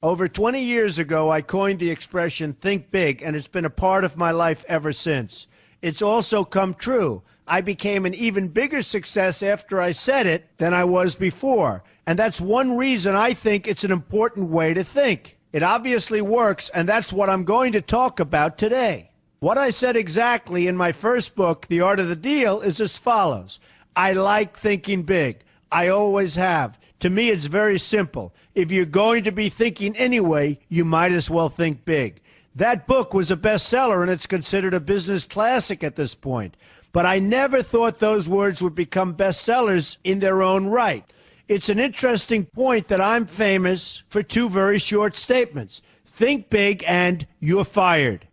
Over 20 years ago, I coined the expression think big, and it's been a part of my life ever since. It's also come true. I became an even bigger success after I said it than I was before. And that's one reason I think it's an important way to think. It obviously works, and that's what I'm going to talk about today. What I said exactly in my first book, The Art of the Deal, is as follows. I like thinking big. I always have. To me, it's very simple. If you're going to be thinking anyway, you might as well think big. That book was a bestseller, and it's considered a business classic at this point. But I never thought those words would become bestsellers in their own right. It's an interesting point that I'm famous for two very short statements. Think big and you're fired.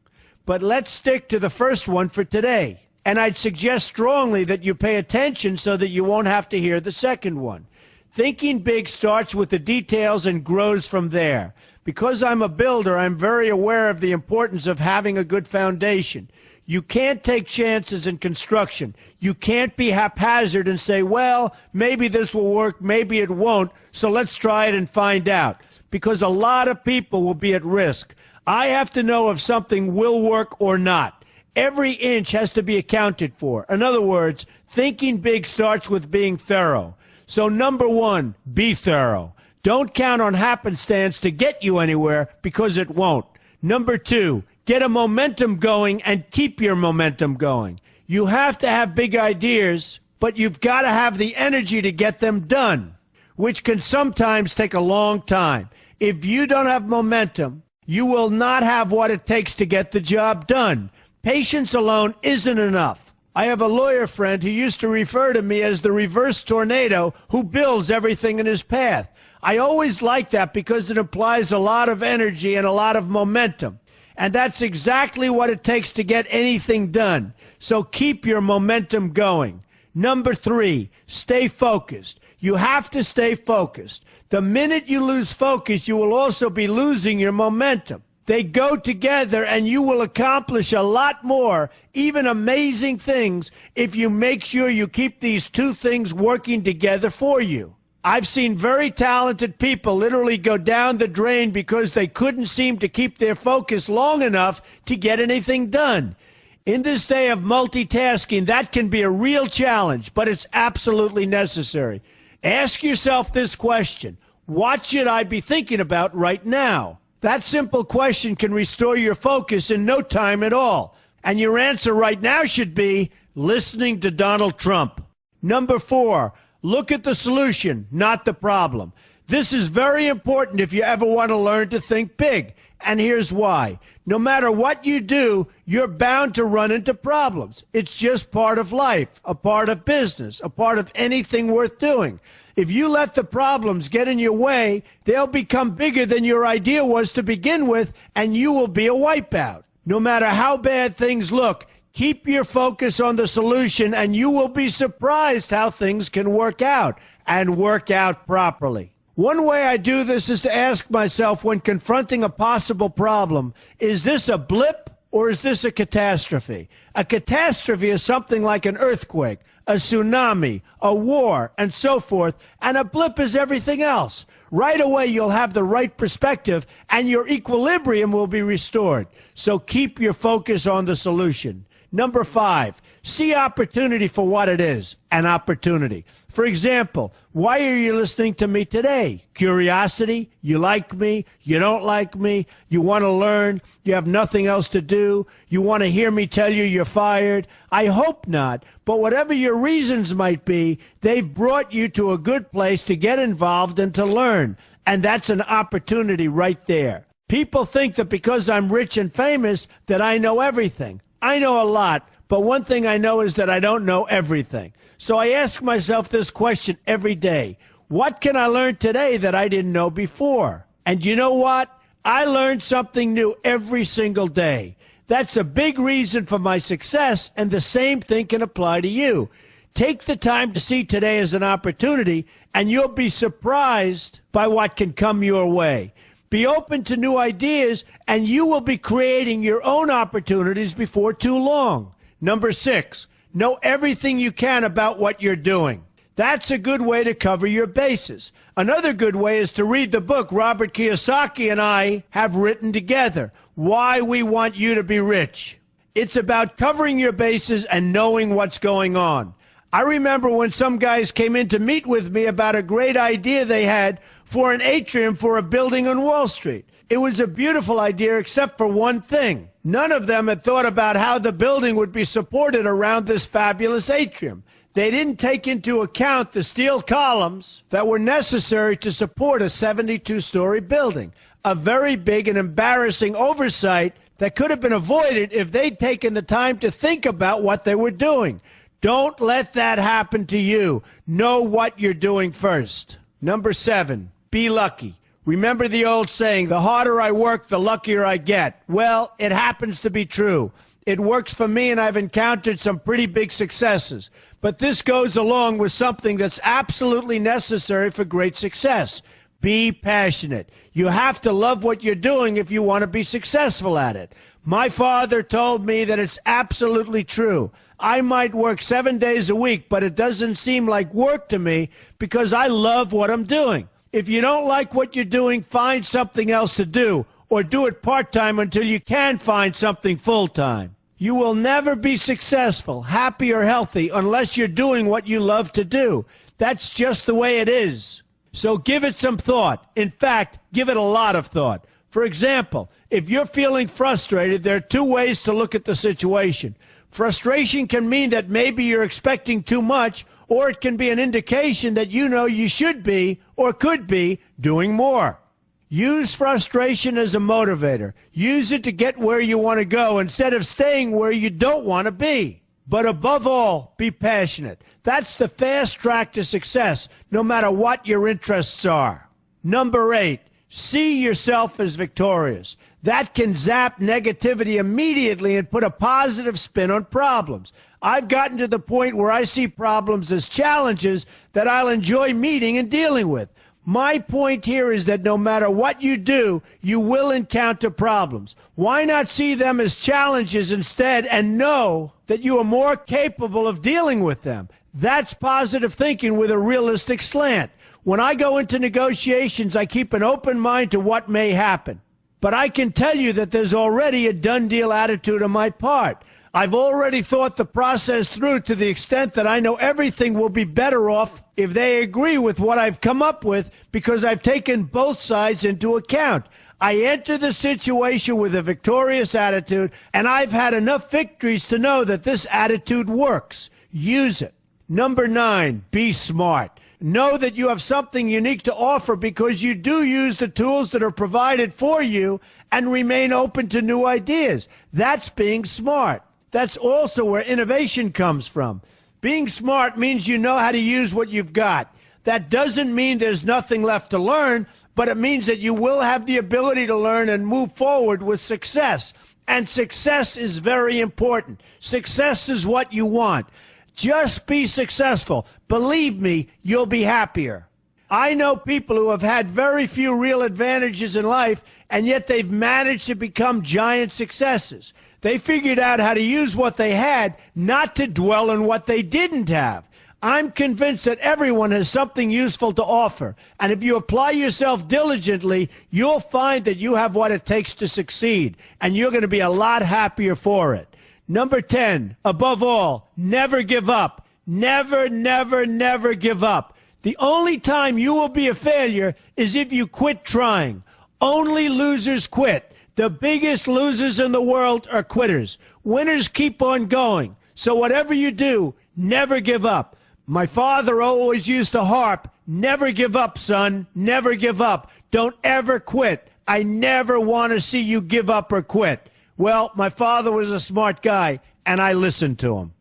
But let's stick to the first one for today. And I'd suggest strongly that you pay attention so that you won't have to hear the second one. Thinking big starts with the details and grows from there. Because I'm a builder, I'm very aware of the importance of having a good foundation. You can't take chances in construction. You can't be haphazard and say, well, maybe this will work, maybe it won't, so let's try it and find out. Because a lot of people will be at risk. I have to know if something will work or not. Every inch has to be accounted for. In other words, thinking big starts with being thorough. So number one, be thorough. Don't count on happenstance to get you anywhere, because it won't. Number two, get a momentum going and keep your momentum going. You have to have big ideas, but you've got to have the energy to get them done, which can sometimes take a long time. If you don't have momentum, you will not have what it takes to get the job done. Patience alone isn't enough. I have a lawyer friend who used to refer to me as the reverse tornado who builds everything in his path. I always like that because it implies a lot of energy and a lot of momentum. And that's exactly what it takes to get anything done. So keep your momentum going. Number three, stay focused. You have to stay focused. The minute you lose focus, you will also be losing your momentum. They go together, and you will accomplish a lot more, even amazing things, if you make sure you keep these two things working together for you. I've seen very talented people literally go down the drain because they couldn't seem to keep their focus long enough to get anything done. In this day of multitasking, that can be a real challenge, but it's absolutely necessary. Ask yourself this question: what should I be thinking about right now? That simple question can restore your focus in no time at all. And your answer right now should be listening to Donald Trump. Number four, look at the solution, not the problem. This is very important if you ever want to learn to think big. And here's why. No matter what you do, you're bound to run into problems. It's just part of life, a part of business, a part of anything worth doing. If you let the problems get in your way, they'll become bigger than your idea was to begin with, and you will be a wipeout. No matter how bad things look, keep your focus on the solution, and you will be surprised how things can work out, and work out properly. One way I do this is to ask myself when confronting a possible problem, is this a blip or is this a catastrophe? A catastrophe is something like an earthquake, a tsunami, a war, and so forth, and a blip is everything else. Right away, you'll have the right perspective, and your equilibrium will be restored. So keep your focus on the solution. Number five, see opportunity for what it is, an opportunity. For example, why are you listening to me today? Curiosity? You like me? You don't like me? You want to learn? You have nothing else to do? You want to hear me tell you you're fired? I hope not. But whatever your reasons might be, they've brought you to a good place to get involved and to learn. And that's an opportunity right there. People think that because I'm rich and famous that I know everything. I know a lot, but one thing I know is that I don't know everything. So I ask myself this question every day. What can I learn today that I didn't know before? And you know what? I learn something new every single day. That's a big reason for my success, and the same thing can apply to you. Take the time to see today as an opportunity, and you'll be surprised by what can come your way. Be open to new ideas, and you will be creating your own opportunities before too long. Number six, know everything you can about what you're doing. That's a good way to cover your bases. Another good way is to read the book Robert Kiyosaki and I have written together, Why We Want You to Be Rich. It's about covering your bases and knowing what's going on. I remember when some guys came in to meet with me about a great idea they had for an atrium for a building on Wall Street. It was a beautiful idea except for one thing. None of them had thought about how the building would be supported around this fabulous atrium. They didn't take into account the steel columns that were necessary to support a 72-story building, a very big and embarrassing oversight that could have been avoided if they'd taken the time to think about what they were doing. Don't let that happen to you. Know what you're doing first. Number 7, be lucky. Remember the old saying, the harder I work, the luckier I get. Well, it happens to be true. It works for me, and I've encountered some pretty big successes. But this goes along with something that's absolutely necessary for great success. Be passionate. You have to love what you're doing if you want to be successful at it. My father told me that it's absolutely true. I might work 7 days a week, but it doesn't seem like work to me because I love what I'm doing. If you don't like what you're doing, find something else to do, or do it part-time until you can find something full-time. You will never be successful, happy, or healthy unless you're doing what you love to do. That's just the way it is. So give it some thought. In fact, give it a lot of thought. For example, if you're feeling frustrated, there are 2 ways to look at the situation. Frustration can mean that maybe you're expecting too much, or it can be an indication that you know you should be or could be doing more. Use frustration as a motivator. Use it to get where you want to go instead of staying where you don't want to be. But above all, be passionate. That's the fast track to success, no matter what your interests are. Number 8, see yourself as victorious. That can zap negativity immediately and put a positive spin on problems. I've gotten to the point where I see problems as challenges that I'll enjoy meeting and dealing with. My point here is that no matter what you do, you will encounter problems. Why not see them as challenges instead and know that you are more capable of dealing with them? That's positive thinking with a realistic slant. When I go into negotiations, I keep an open mind to what may happen. But I can tell you that there's already a done deal attitude on my part. I've already thought the process through to the extent that I know everything will be better off if they agree with what I've come up with because I've taken both sides into account. I enter the situation with a victorious attitude, and I've had enough victories to know that this attitude works. Use it. Number 9, be smart. Know that you have something unique to offer because you do use the tools that are provided for you and remain open to new ideas. That's being smart. That's also where innovation comes from. Being smart means you know how to use what you've got. That doesn't mean there's nothing left to learn, but it means that you will have the ability to learn and move forward with success. And success is very important. Success is what you want. Just be successful. Believe me, you'll be happier. I know people who have had very few real advantages in life, and yet they've managed to become giant successes. They figured out how to use what they had, not to dwell on what they didn't have. I'm convinced that everyone has something useful to offer, and if you apply yourself diligently, you'll find that you have what it takes to succeed, and you're going to be a lot happier for it. Number 10, above all, never give up. Never, never, never give up. The only time you will be a failure is if you quit trying. Only losers quit. The biggest losers in the world are quitters. Winners keep on going. So whatever you do, never give up. My father always used to harp, never give up, son, never give up. Don't ever quit. I never want to see you give up or quit. Well, my father was a smart guy, and I listened to him.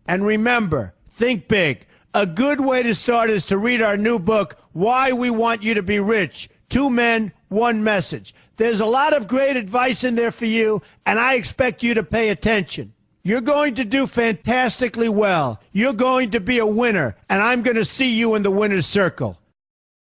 And remember, think big. A good way to start is to read our new book, Why We Want You to Be Rich. 2 men, 1 message. There's a lot of great advice in there for you, and I expect you to pay attention. You're going to do fantastically well. You're going to be a winner, and I'm going to see you in the winner's circle.